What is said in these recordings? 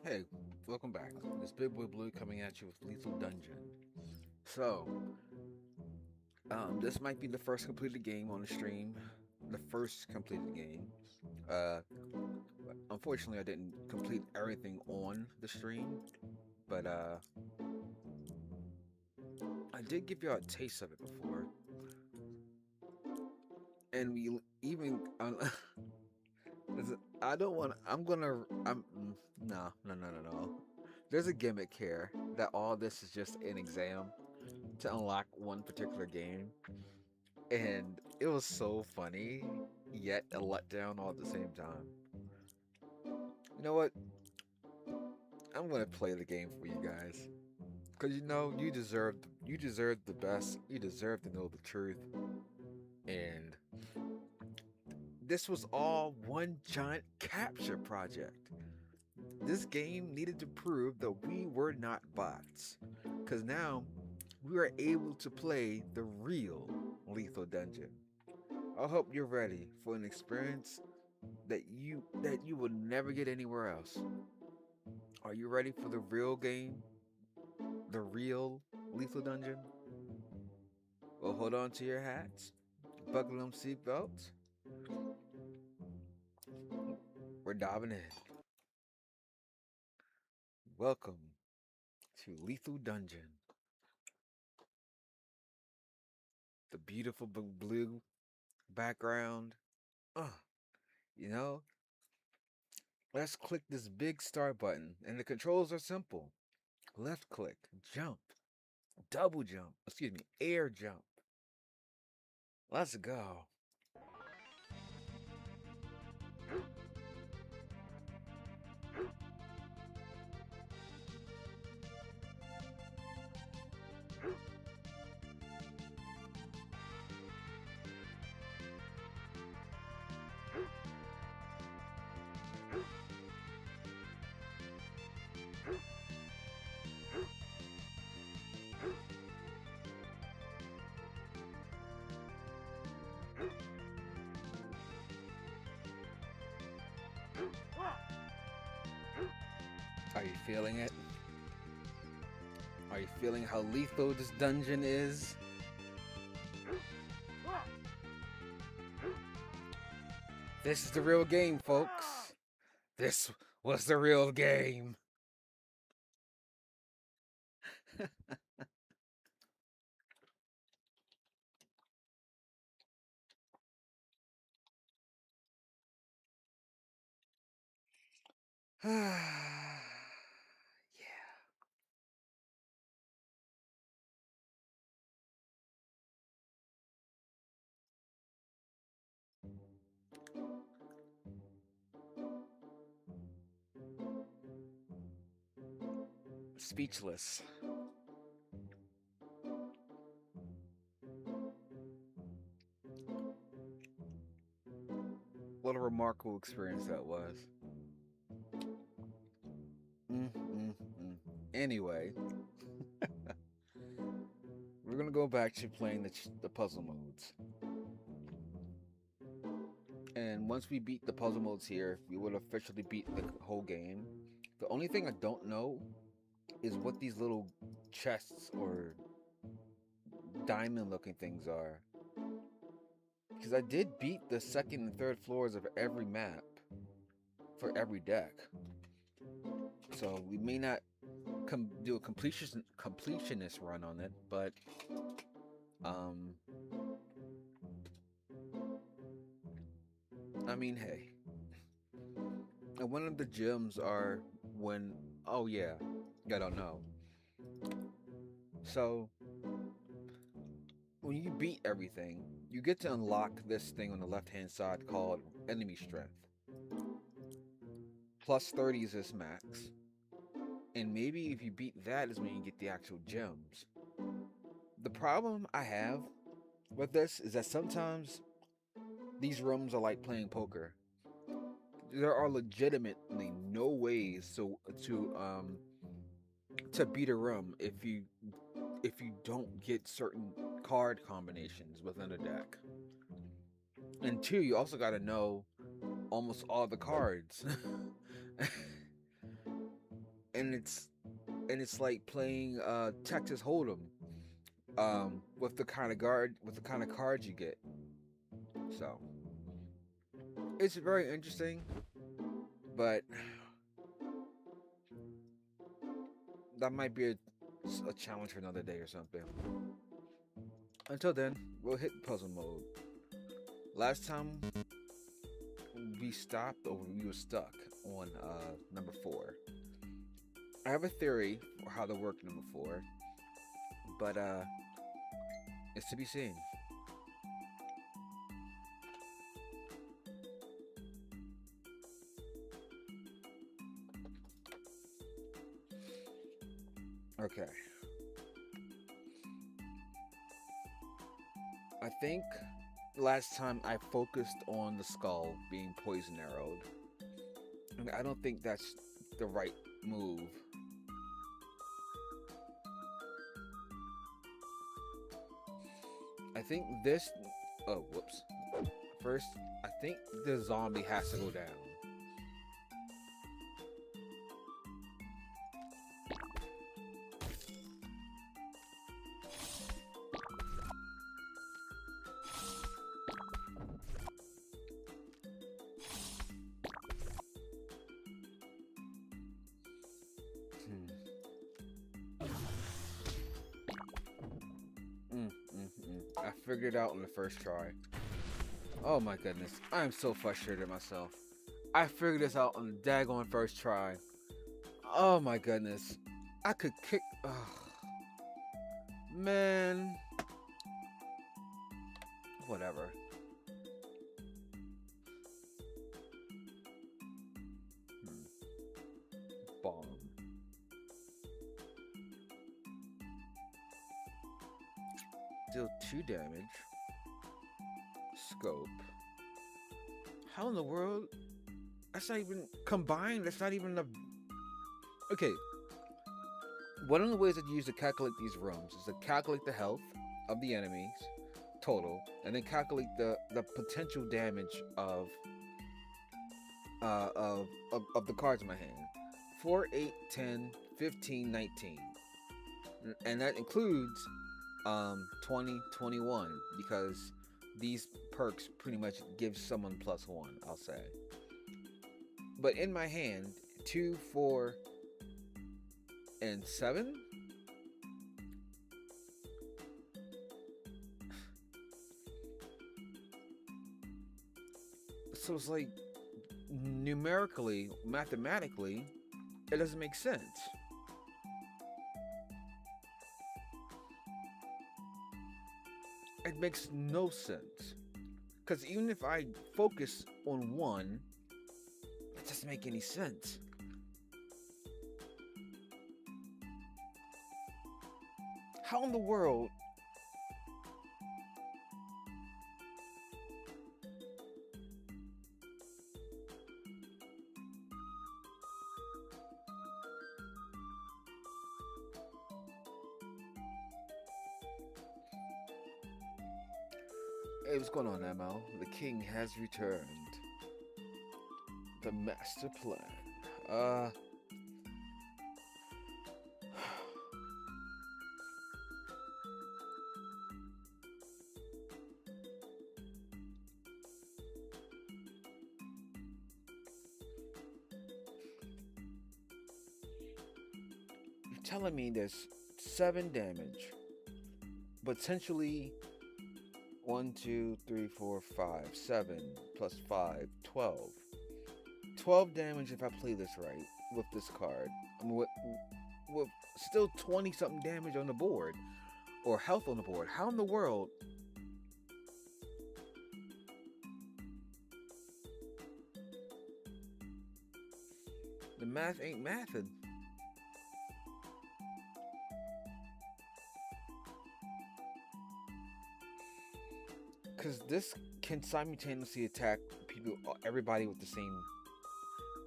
Hey, welcome back. It's Big Boy Blue coming at you with Lethal Dungeon. So, this might be the first completed game on the stream. The first completed game. Uh, Unfortunately, I didn't complete everything on the stream, but I did give y'all a taste of it before, and we even. I don't want. I'm gonna. No, no, no, no, no. There's a gimmick here that all this is just an exam to unlock one particular game, and it was so funny, yet a letdown all at the same time. You know what? I'm gonna play the game for you guys, cause you deserve the best. You deserve to know the truth, and this was all one giant capture project. This game needed to prove that we were not bots, cause now we are able to play the real Lethal Dungeon. I hope you're ready for an experience that you will never get anywhere else. Are you ready for the real game? The real Lethal Dungeon? Well, hold on to your hats, buckle them seatbelts. We're diving in. Welcome to Lethal Dungeon. The beautiful blue background. Uh, you know, let's click this big start button, and the controls are simple. Left click, jump, double jump, excuse me, air jump. Let's go. Are you feeling it? Are you feeling how lethal this dungeon is? This is the real game, folks. This was the real game. Yeah. Speechless. What a remarkable experience that was. Mm. Anyway, we're gonna go back to playing the puzzle modes. And once we beat the puzzle modes here, we will officially beat the whole game. The only thing I don't know is what these little chests or diamond looking things are. Because I did beat the second and third floors of every map for every deck. So we may not do a completionist run on it, but um, I mean, hey. And one of the gems are when, oh yeah, I don't know. So when you beat everything, you get to unlock this thing on the left hand side called enemy strength. Plus 30 is this max. And maybe if you beat that is when you get the actual gems. The problem I have with this is that sometimes these rooms are like playing poker. There are legitimately no ways to beat a room if you don't get certain card combinations within a deck. And two, you also got to know almost all the cards. and it's like playing Texas Hold'em with the kind of cards you get. So it's very interesting, but that might be a challenge for another day or something. Until then, we'll hit puzzle mode. Last time we stopped, or we were stuck on number 4. I have a theory for how to work number 4, but it's to be seen. Okay. I think last time I focused on the skull being poison arrowed. And I don't think that's the right move. I think this. Oh, whoops. First, I think the zombie has to go down. I figured it out on the first try. Oh my goodness, I am so frustrated at myself. I figured this out on the daggone first try. Oh my goodness, I could kick. Ugh. Man, whatever. Bomb. Deal 2 damage. Scope. How in the world? That's not even combined. That's not even a. Okay. One of the ways that you use to calculate these rooms is to calculate the health of the enemies total, and then calculate the potential damage of the cards in my hand. 4, 8, 10, 15, 19, and that includes 20, 21, because these perks pretty much give someone +1, I'll say. But in my hand, 2, 4, and 7. So it's like, numerically, mathematically, it doesn't make sense. It makes no sense. Because even if I focus on one, it doesn't make any sense. How in the world? Hey, what's going on, ML? The king has returned. The master plan. You're telling me there's 7 damage, potentially 1, 2, 3, 4, 5, 7 plus 5, 12. 12 damage if I play this right with this card. I mean, with still 20 something damage on the board, or health on the board. How in the world? The math ain't mathing. Because this can simultaneously attack people, everybody with the same.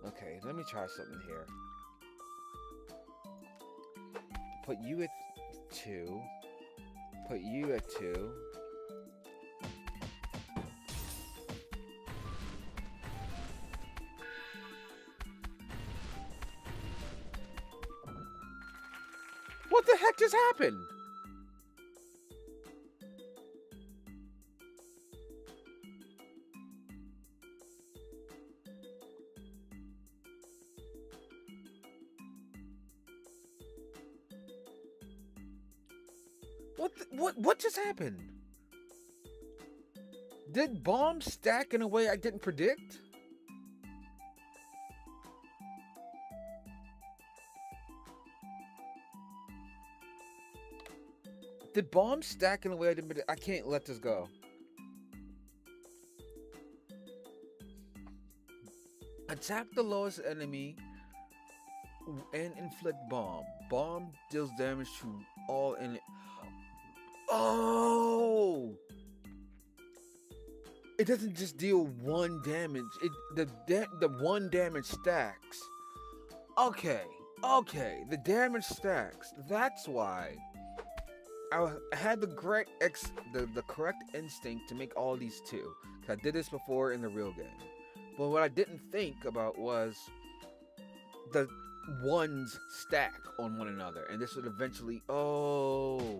Okay, let me try something here. Put you at 2. Put you at 2. What the heck just happened? What just happened? Did bombs stack in a way I didn't predict? Did bombs stack in a way I didn't predict? I can't let this go. Attack the lowest enemy and inflict bomb. Bomb deals damage to all in. Oh! It doesn't just deal one damage. The one damage stacks. Okay, the damage stacks. That's why I had the correct the correct instinct to make all these two. 'Cause I did this before in the real game. But what I didn't think about was the ones stack on one another, and this would eventually. Oh.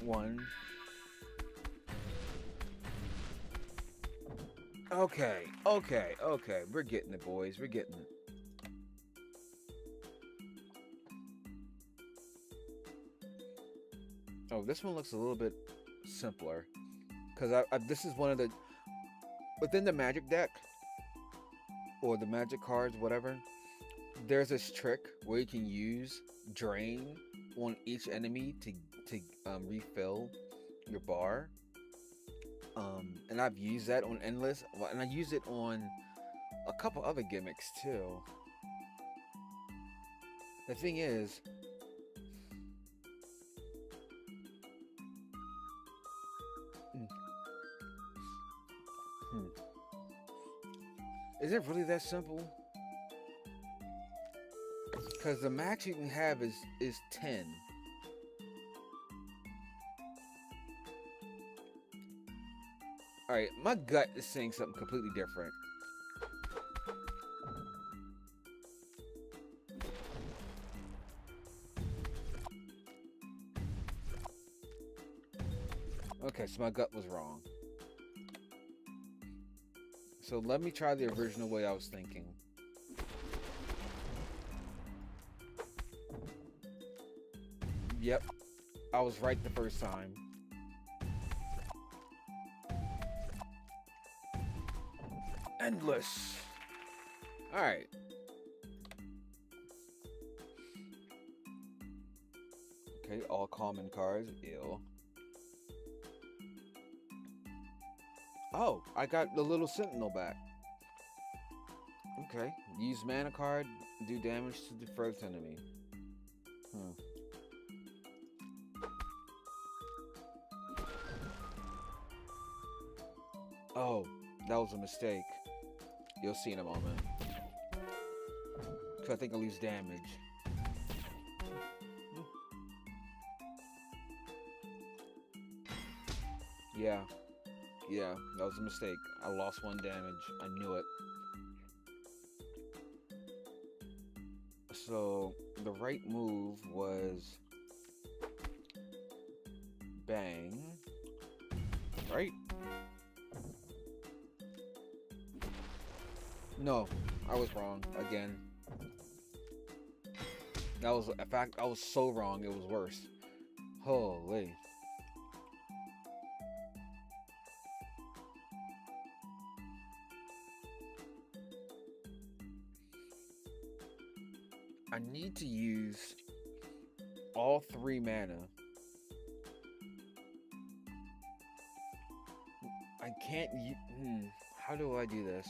One. Okay. We're getting it, boys. We're getting it. Oh, this one looks a little bit simpler. Because this is one of the... Within the magic deck, or the magic cards, whatever, there's this trick where you can use Drain on each enemy to refill your bar. And I've used that on Endless, and I use it on a couple other gimmicks too. The thing is, is it really that simple? Because the max you can have is 10. Alright, my gut is saying something completely different. Okay, so my gut was wrong. So let me try the original way I was thinking. Yep, I was right the first time. Endless. Alright. Okay, all common cards. Ew. Oh, I got the little sentinel back. Okay. Use mana card, do damage to the first enemy. Oh, that was a mistake. You'll see in a moment. Because I think I lose damage. Yeah, that was a mistake. I lost 1 damage. I knew it. So, the right move was... Bang. Right? No, I was wrong again. That was, in fact, I was so wrong, it was worse. Holy. I need to use all 3 mana. I can't how do I do this?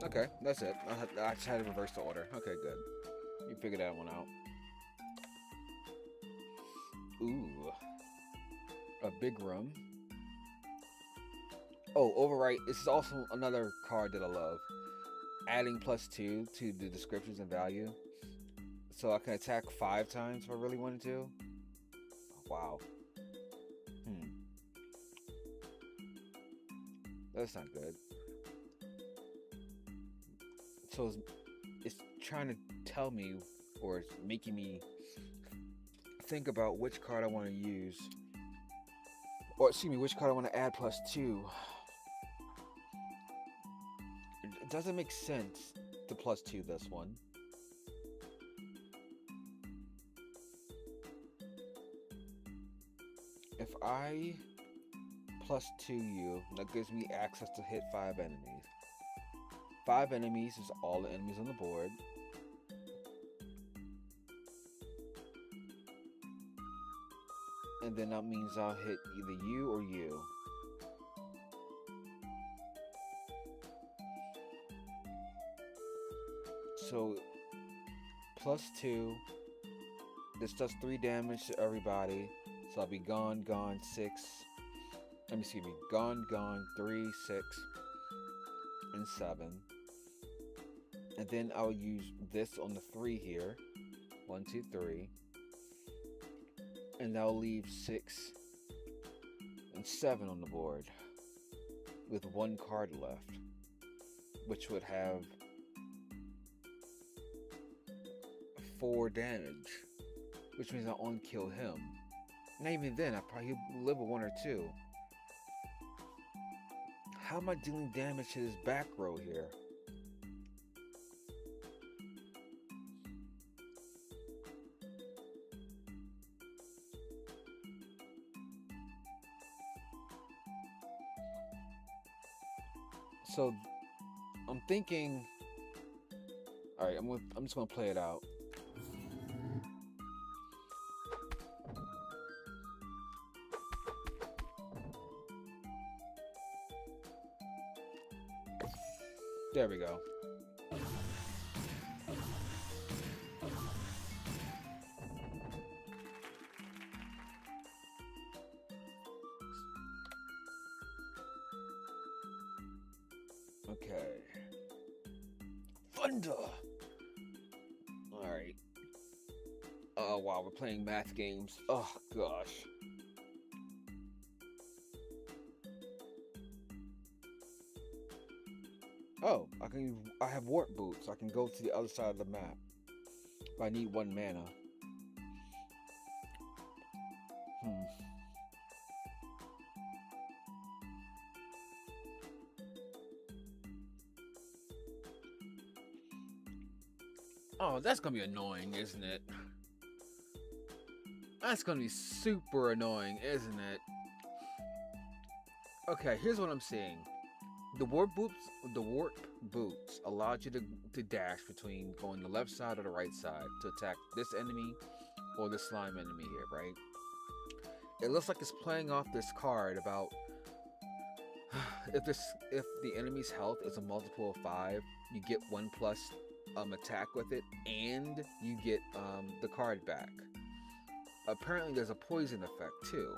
Okay, that's it. I just had to reverse the order. Okay, good. You figured that one out. Ooh. A big room. Oh, Overwrite. This is also another card that I love. Adding +2 to the descriptions and value. So I can attack 5 times if I really wanted to. Wow. Hmm. That's not good. So it's trying to tell me, or it's making me think about which card I want to use. Or excuse me, which card I want to add +2. It doesn't make sense to +2 this one. If I +2 you, that gives me access to hit 5 enemies. 5 enemies is all the enemies on the board. And then that means I'll hit either you or you. So +2. This does 3 damage to everybody. So I'll be gone, gone, 6. Let me excuse me. Gone, gone, 3, 6, and 7. And then I'll use this on the 3 here. 1, 2, 3. And that'll leave 6 and 7 on the board. With 1 card left. Which would have 4 damage. Which means I'll only kill him. Not even then, I probably live with 1 or 2. How am I dealing damage to this back row here? So I'm thinking, all right, I'm just gonna play it out. There we go. Okay. Thunder! Alright. Oh, wow, we're playing math games. Oh, gosh. Oh, I have warp boots. I can go to the other side of the map. But I need 1 mana. Oh, that's gonna be annoying, isn't it? That's gonna be super annoying, isn't it? Okay, here's what I'm seeing. The warp boots allowed you to dash between going the left side or the right side to attack this enemy or the slime enemy here, right? It looks like it's playing off this card about if the enemy's health is a multiple of 5, you get 1 plus attack with it, and you get the card back. Apparently, there's a poison effect too.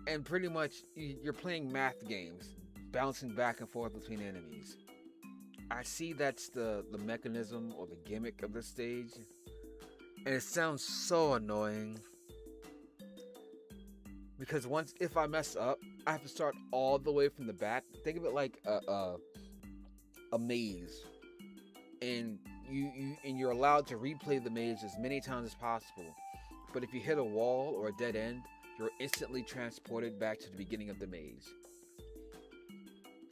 And pretty much, you're playing math games, bouncing back and forth between enemies. I see that's the mechanism or the gimmick of the stage. And it sounds so annoying. Because if I mess up, I have to start all the way from the back. Think of it like a maze. And you're allowed to replay the maze as many times as possible. But if you hit a wall or a dead end, you're instantly transported back to the beginning of the maze.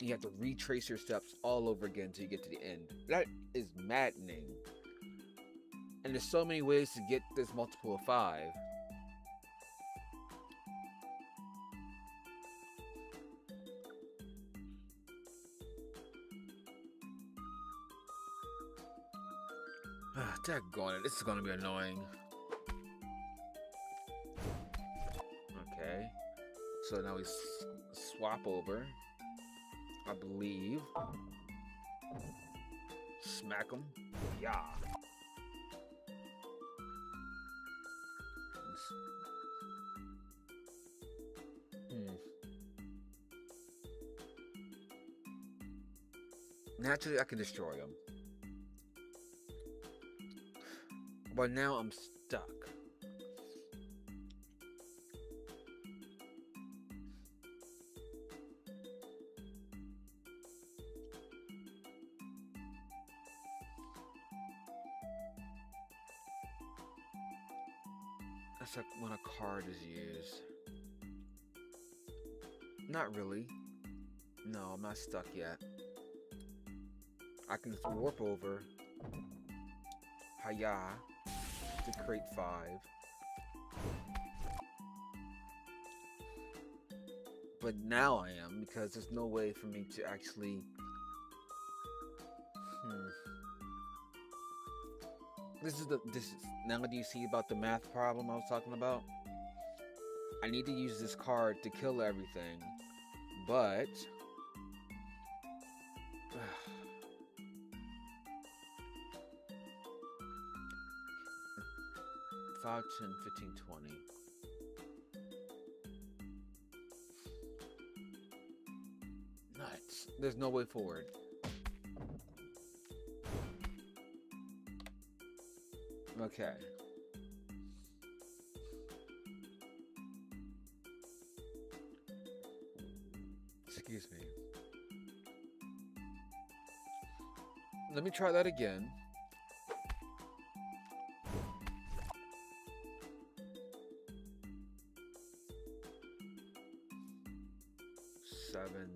You have to retrace your steps all over again until you get to the end. That is maddening. And there's so many ways to get this multiple of 5. Daggone it, this is gonna be annoying. Okay. So now we swap over. I believe. Smack him. Yeah. Naturally, I can destroy him. But now I'm stuck. That's like when a card is used. Not really. No, I'm not stuck yet. I can warp over Haya to create 5. But now I am, because there's no way for me to actually... This is now do you see about the math problem I was talking about? I need to use this card to kill everything, but 5, 10, 15, 20. Nuts. There's no way forward. Okay. Excuse me. Let me try that again. Seven.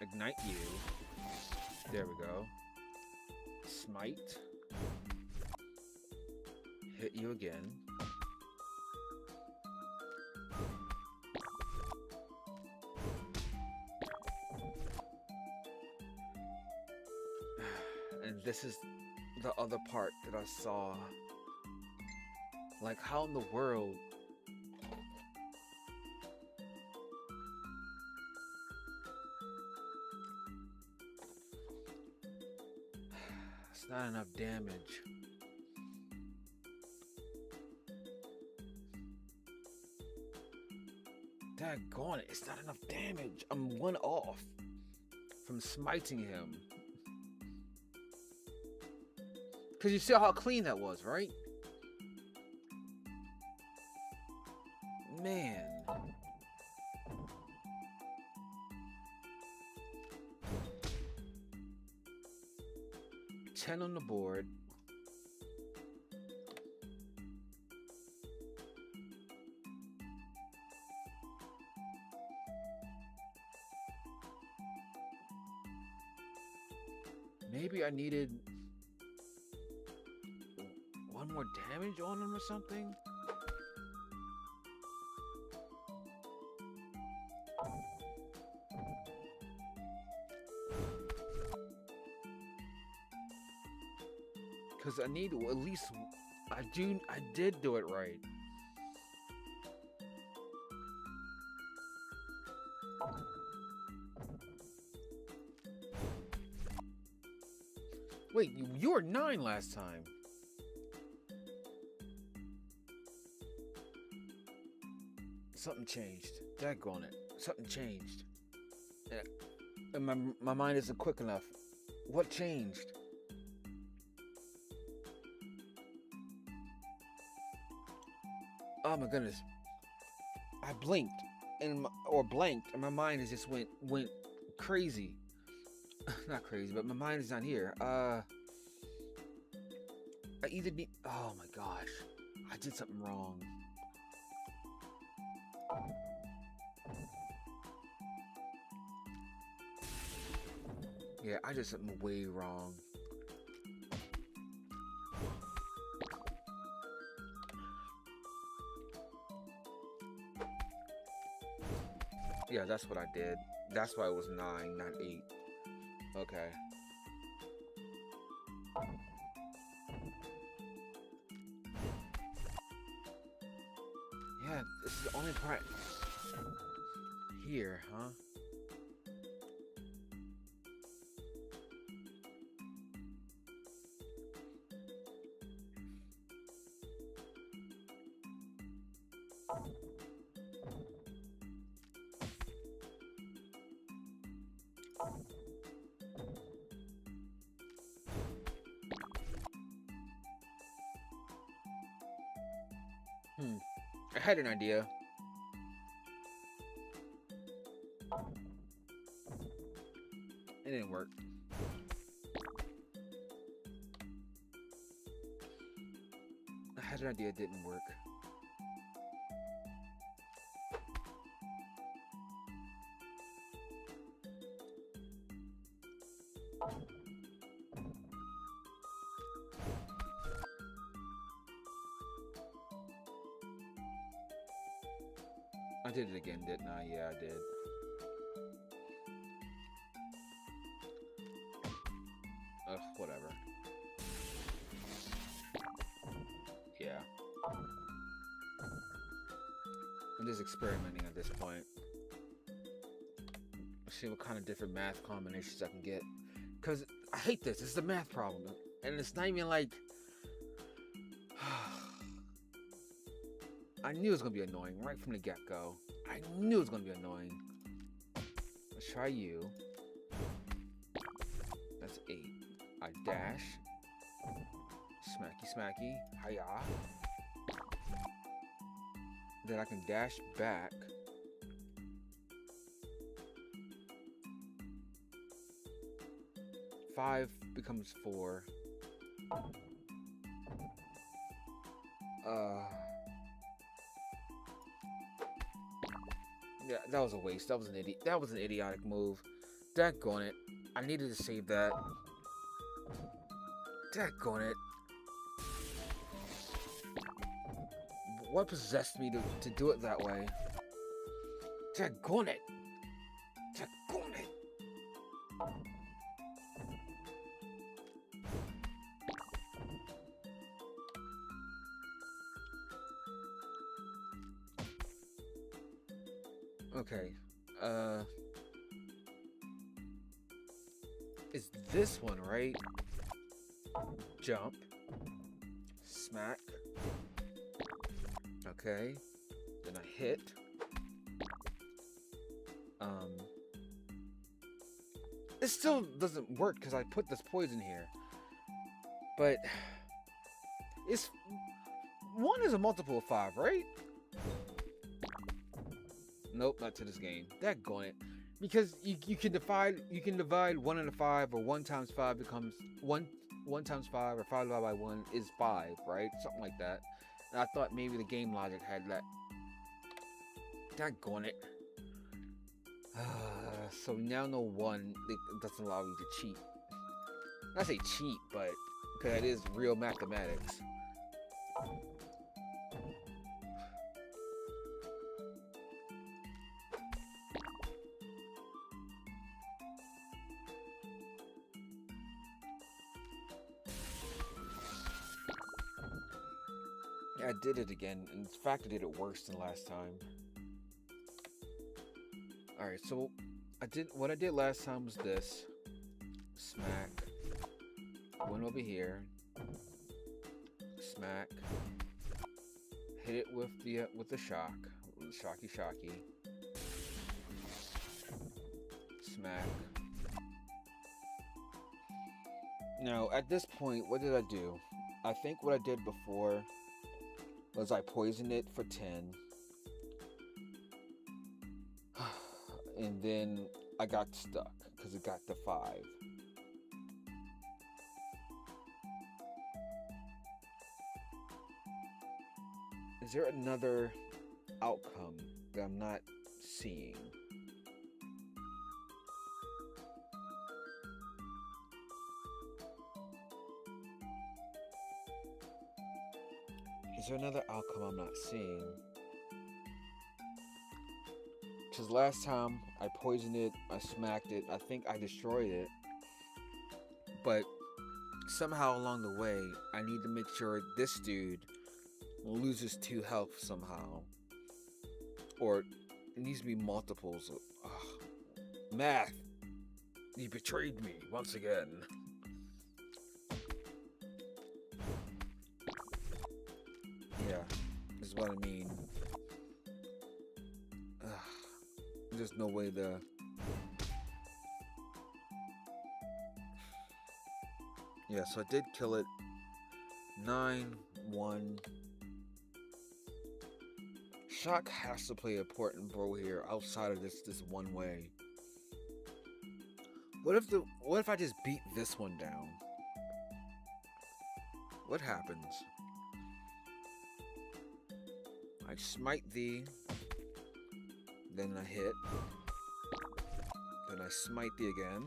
Ignite you. There we go. Smite. Hit you again. And this is the other part that I saw. Like, how in the world? It's not enough damage. Daggone it, it's not enough damage. I'm 1 off from smiting him. Because you see how clean that was, right? Man. $10 on the board. Maybe I needed 1 more damage on him or something? Because I need at least... I did do it right. Wait, you were 9 last time. Something changed. Daggone it. Something changed. And my mind isn't quick enough. What changed? Oh my goodness. I blinked or blanked, and my mind has just went crazy. Not crazy, but my mind is not here. I either need... Oh my gosh. I did something wrong. Yeah, I did something way wrong. Yeah, that's what I did. That's why it was 9, not 8. Okay. Yeah, this is the only part here, huh? Hmm. I had an idea. It didn't work. I had an idea. It didn't work. I did it again, didn't I? Yeah, I did. Ugh, whatever. Yeah. I'm just experimenting at this point. See what kind of different math combinations I can get. Because I hate this. It's a math problem. And it's not even like... I knew it was going to be annoying right from the get-go. I knew it was going to be annoying. Let's try you. That's 8. I dash. Smacky, smacky. Hiya. Then I can dash back. Five becomes 4. Yeah, that was a waste. That was an idiot. That was an idiotic move. Daggone it. I needed to save that. Daggone it. What possessed me to do it that way? Daggone it. Daggone it. Okay. It's this one, right? Jump. Smack. Okay. Then I hit. It still doesn't work because I put this poison here. But it's 1 is a multiple of 5, right? Nope, not to this game. Daggone it. Because you can divide 1 into 5, or 1 times 5 becomes 1 times 5, or 5 divided by 1 is 5, right? Something like that. And I thought maybe the game logic had that. Daggone it. So now no 1 it doesn't allow you to cheat. I say cheat, but because it is real mathematics. I did it again, and in fact I did it worse than last time. Alright, so what I did last time was this. Smack. Went over here. Smack. Hit it with the shock. Shocky. Smack. Now, at this point, what did I do? I think what I did before was I poisoned it for 10. And then I got stuck because it got to 5. Is there another outcome that I'm not seeing? Is there another outcome I'm not seeing? Because last time I poisoned it, I smacked it, I think I destroyed it. But somehow along the way, I need to make sure this dude loses 2 health somehow. Or it needs to be multiples. Math! You betrayed me once again. Yeah, this is what I mean. There's no way to... Yeah, so I did kill it. 9, 1. shock has to play an important role here outside of this one way. What if I just beat this one down? What happens? I smite thee, then I hit, then I smite thee again,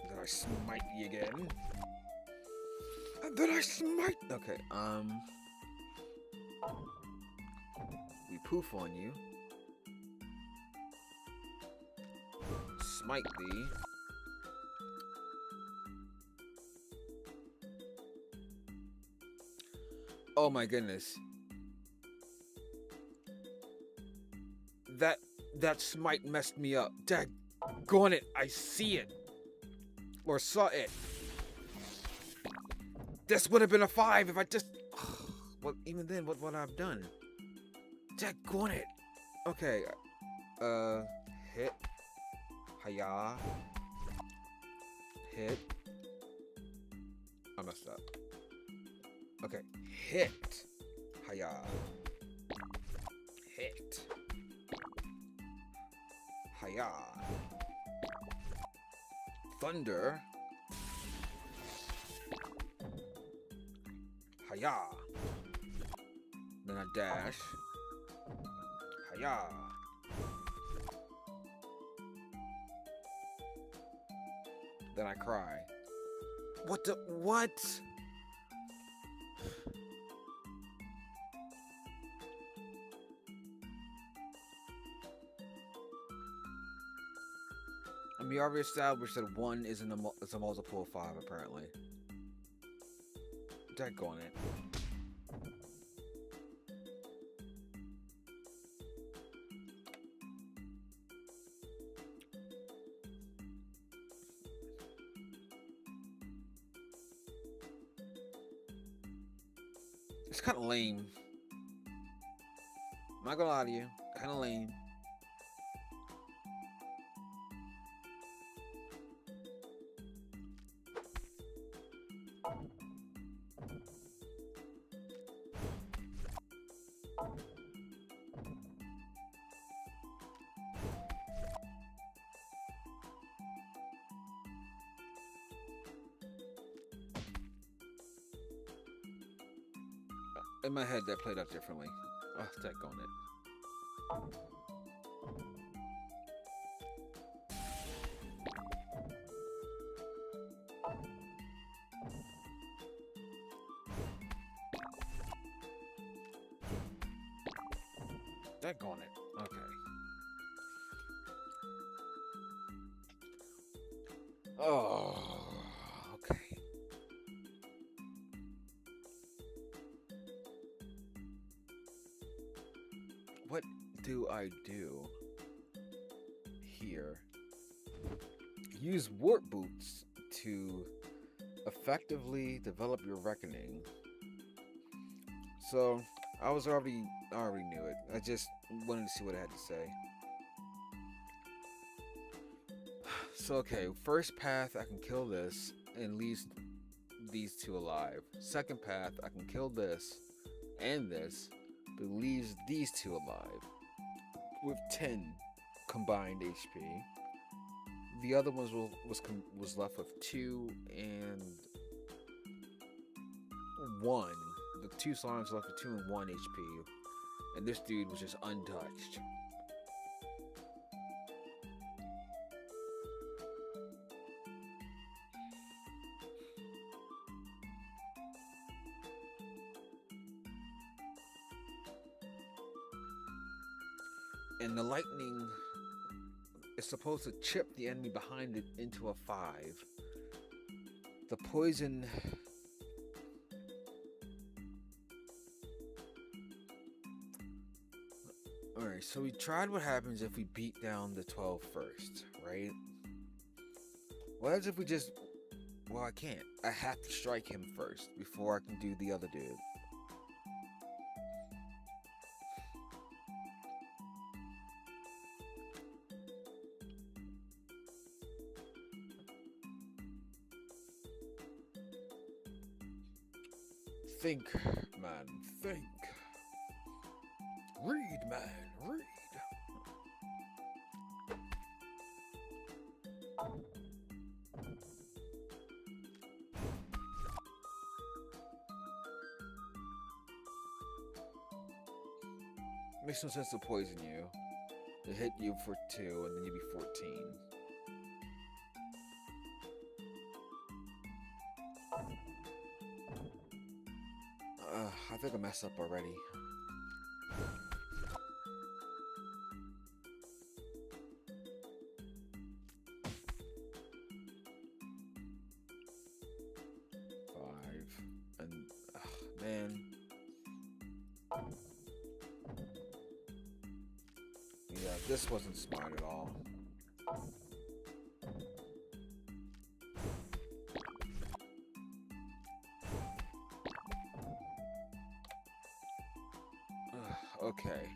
then I smite thee again, and then I smite. Okay, we poof on you, smite thee. Oh my goodness. That smite messed me up. Daggone it, I see it. Or saw it. This would have been a 5 if I just... Well, even then, what would I have done? Daggone it. Okay. Hit. Hiya. Hit. I messed up. Okay. Hit. Hiya. Hit. Hiya. Thunder. Hiya. Then I dash. Hiya. Then I cry. What the... What? I mean, we already established that 1 isn't it's a multiple of 5, apparently. Daggone it. It's kind of lame. I'm not gonna lie to you. Kind of lame. In my head, that played out differently. Oh, daggone it. Daggone it. Okay. Oh, okay. What do I do here? Use warp boots to effectively develop your reckoning. So I already knew it. I just wanted to see what it had to say. So okay, first path I can kill this and leave these two alive. Second path I can kill this and this, but leaves these two alive with 10 combined HP. The other ones was left with 2 and 1. The 2 slimes left with 2 and 1 HP, and this dude was just untouched. And the lightning is supposed to chip the enemy behind it into a 5. The poison... Alright, so we tried what happens if we beat down the 12 first, right? What if we just... Well, I can't. I have to strike him first before I can do the other dude. Think, man, think. Read, man, read. Makes no sense to poison you. To hit you for 2 and then you'd be 14. I think I messed up already. And man, yeah, this wasn't smart at all. Okay.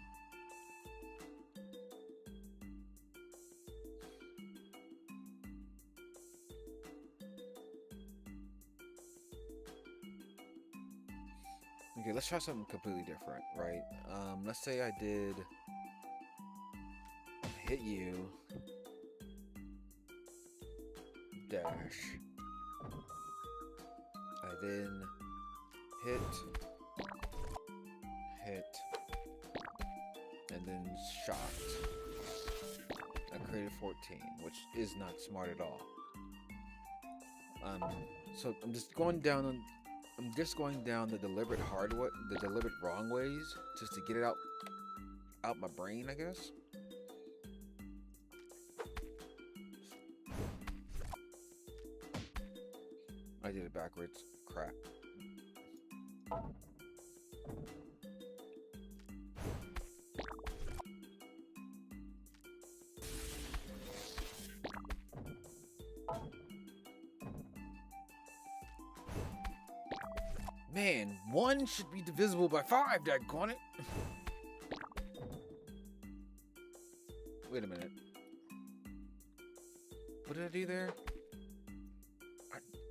Okay, let's try something completely different, right? Let's say I did hit you, dash. I then hit, and then shot. I created 14, which is not smart at all. So I'm just going down the deliberate the deliberate wrong ways, just to get it out my brain, I guess. I did it backwards. Crap. Man, 1 should be divisible by 5, daggone it. Wait a minute. What did I do there?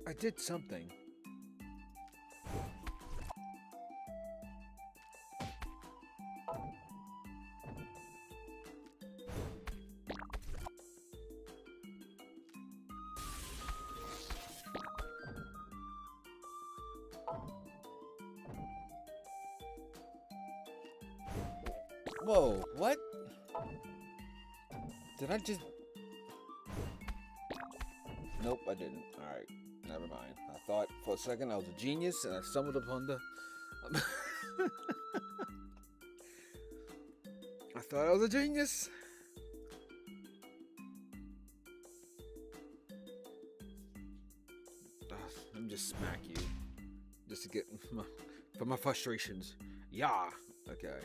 I did something. Whoa, what? Did I just... Nope, I didn't. Alright, never mind. I thought for a second I was a genius and I stumbled upon the... I thought I was a genius. Let me just smack you. Just to get for my frustrations. Yeah. Okay.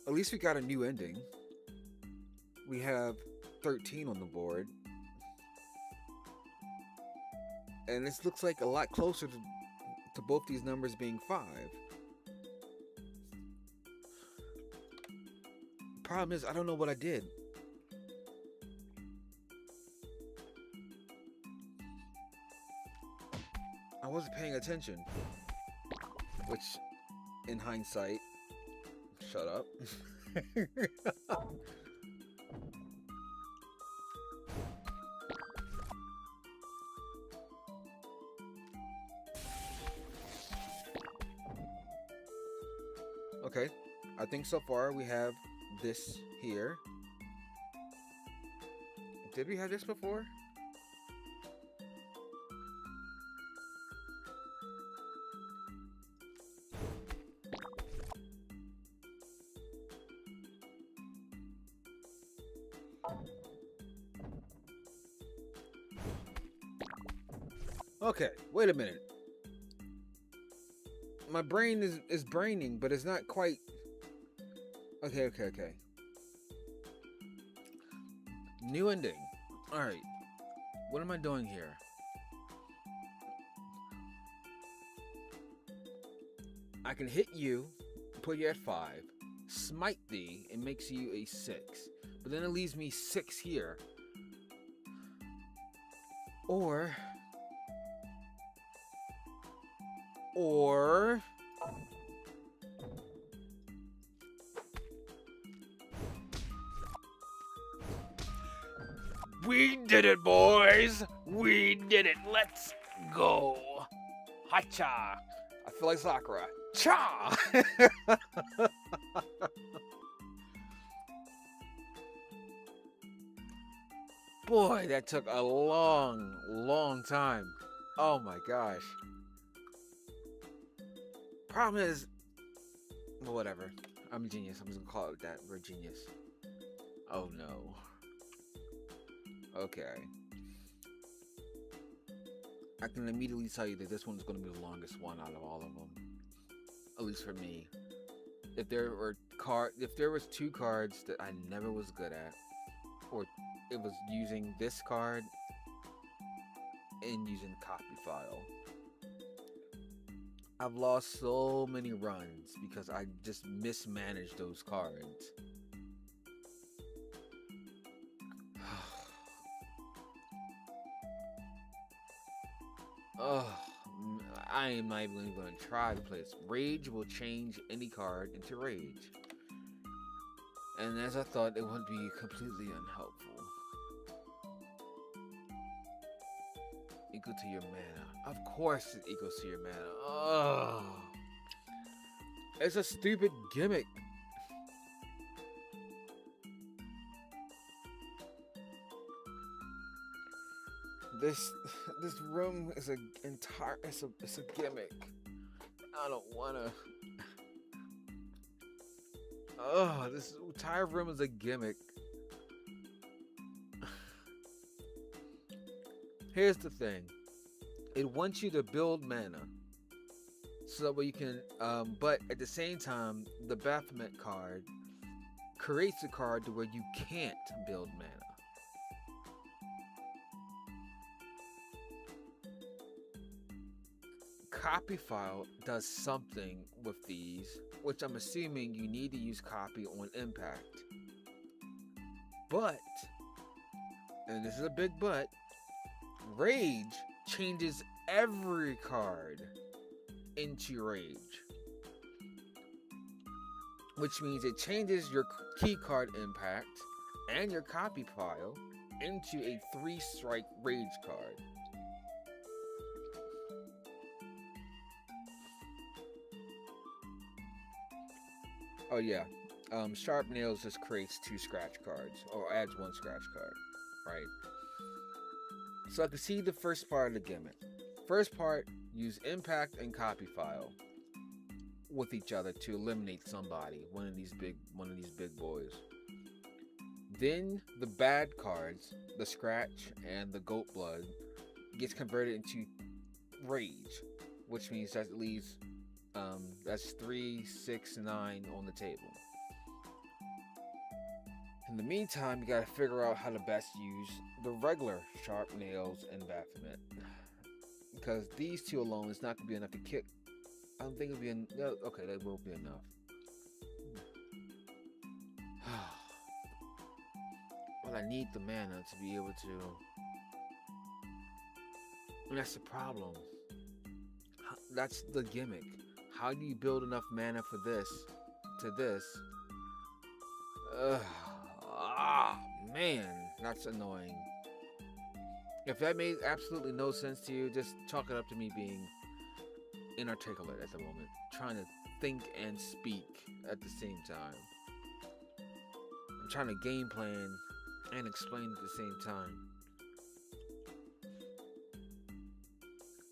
At least we got a new ending. We have 13 on the board. And this looks like a lot closer to both these numbers being 5. Problem is, I don't know what I did. I wasn't paying attention. Which, in hindsight... Shut up. Okay, I think so far we have this here. Did we have this before? Okay, wait a minute. My brain is braining, but it's not quite... Okay. New ending. Alright. What am I doing here? I can hit you, put you at 5, smite thee, and makes you a 6. But then it leaves me 6 here. Or... Or we did it, boys! We did it! Let's go! Hacha! I feel like Sakura. Cha! Boy, that took a long time. Oh my gosh. Problem is, well, whatever. I'm a genius. I'm just gonna call it that. We're a genius. Oh no. Okay. I can immediately tell you that this one's gonna be the longest one out of all of them. At least for me. If there was two cards that I never was good at, or it was using this card and using copy file. I've lost so many runs because I just mismanaged those cards. Oh, I am not even going to try to play this. Rage will change any card into Rage. And as I thought, it would be completely unhelpful. Equal to your mana. Of course it equals to your mana. Oh, it's a stupid gimmick. This room is it's a gimmick. I don't wanna. Oh, this entire room is a gimmick. Here's the thing. It wants you to build mana. So that way you can, but at the same time, the Baphomet card creates a card to where you can't build mana. Copy file does something with these, which I'm assuming you need to use copy on impact. But, and this is a big but, Rage changes every card into Rage. Which means it changes your key card impact and your copy file into a 3-strike Rage card. Oh yeah, Sharp Nails just creates 2 scratch cards, or adds 1 scratch card, right? So I can see the first part of the gimmick. First part, use impact and copy file with each other to eliminate somebody, one of these big boys. Then the bad cards, the scratch and the goat blood, gets converted into Rage, which means that leaves that's 3, 6, 9 on the table. In the meantime, you gotta figure out how to best use the regular Sharp Nails and Baphomet, because these two alone is not gonna be enough to kick. I don't think it'll be okay, that will be enough. Well, I need the mana to be able to, and that's the problem. That's the gimmick. How do you build enough mana for this to this? Man, that's annoying. If that made absolutely no sense to you, just chalk it up to me being inarticulate at the moment, trying to think and speak at the same time. I'm trying to game plan and explain at the same time.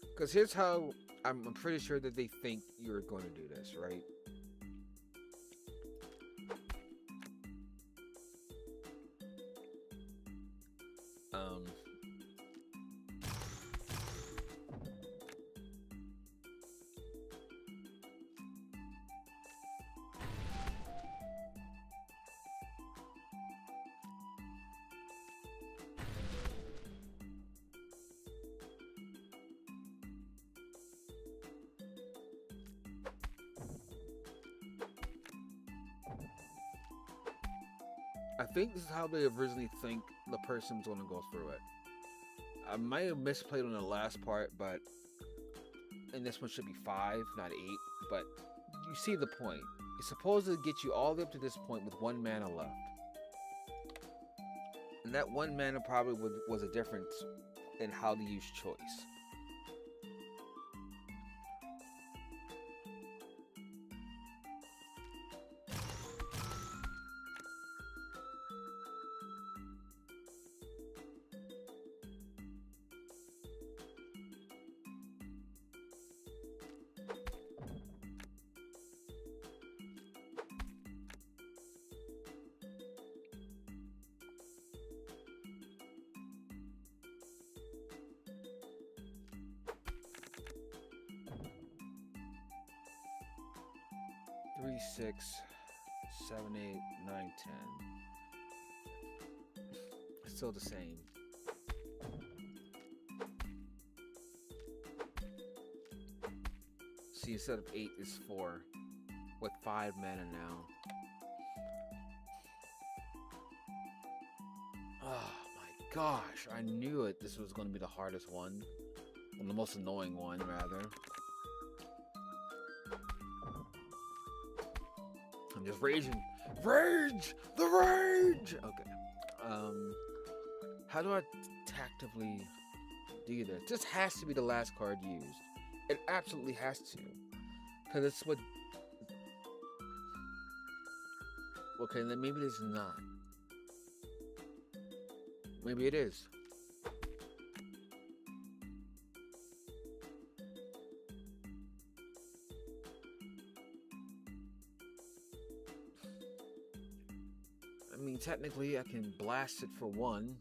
Because here's how I'm pretty sure that they think you're going to do this, right? I think this is how they originally think the person's going to go through it. I might have misplayed on the last part, but and this one should be 5, not 8, but you see the point. It's supposed to get you all the way up to this point with 1 mana left. And that 1 mana probably was a difference in how to use choice. Three, 6, 7, 8, 9, 10. It's still the same. See, instead of 8 is 4 with 5 mana now. Oh my gosh, I knew it. This was going to be the hardest one, or the most annoying one, rather. I'm just raging. Rage! The rage! Okay. How do I tactically do this? This has to be the last card used. It absolutely has to. Because it's what... Okay, then maybe it's not. Maybe it is. I mean, technically, I can blast it for 1,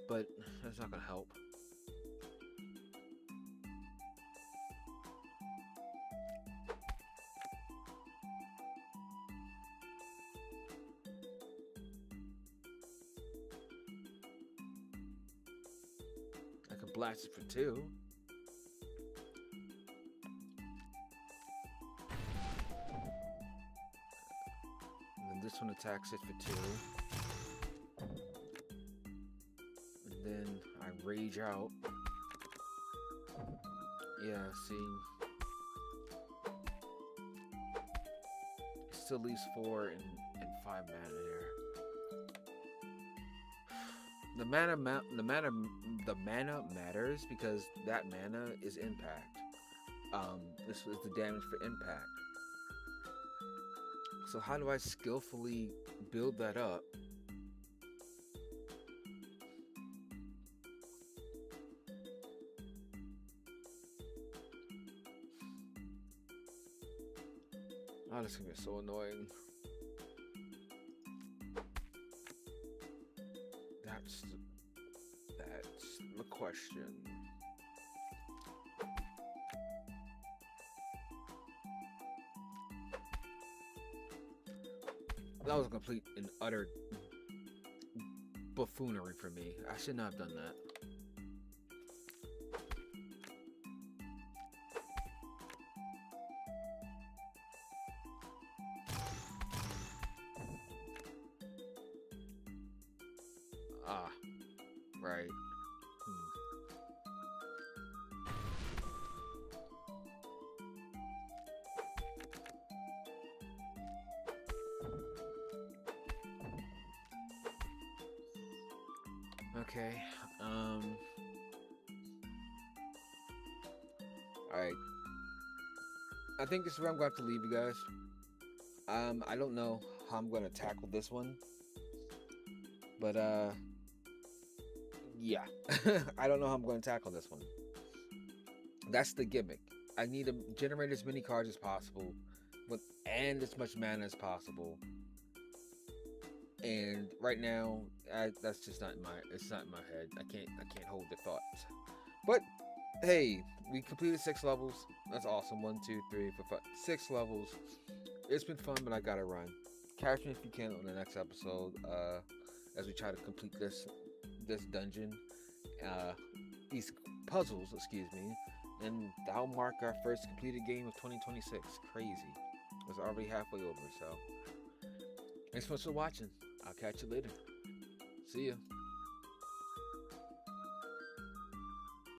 but that's not gonna help. I can blast it for 2. This one attacks it for 2. And then I rage out. Yeah, see. It still leaves 4 and 5 mana here. The mana matters because that mana is impact. This was the damage for impact. So how do I skillfully build that up? Oh, this is gonna be so annoying. That's the question. That was a complete and utter buffoonery for me. I should not have done that. Ah, right. Okay, alright. I think this is where I'm going to have to leave you guys. I don't know how I'm going to tackle this one. But, yeah. I don't know how I'm going to tackle this one. That's the gimmick. I need to generate as many cards as possible and as much mana as possible. And right now, that's just not in my head. I can't hold the thoughts. But hey, we completed 6 levels. That's awesome. 1, 2, 3, 4, 5, 6 levels. It's been fun, but I gotta run. Catch me if you can on the next episode, as we try to complete this dungeon, these puzzles, excuse me, and that'll mark our first completed game of 2026. Crazy. It's already halfway over, so thanks so much for watching. I'll catch you later. See ya.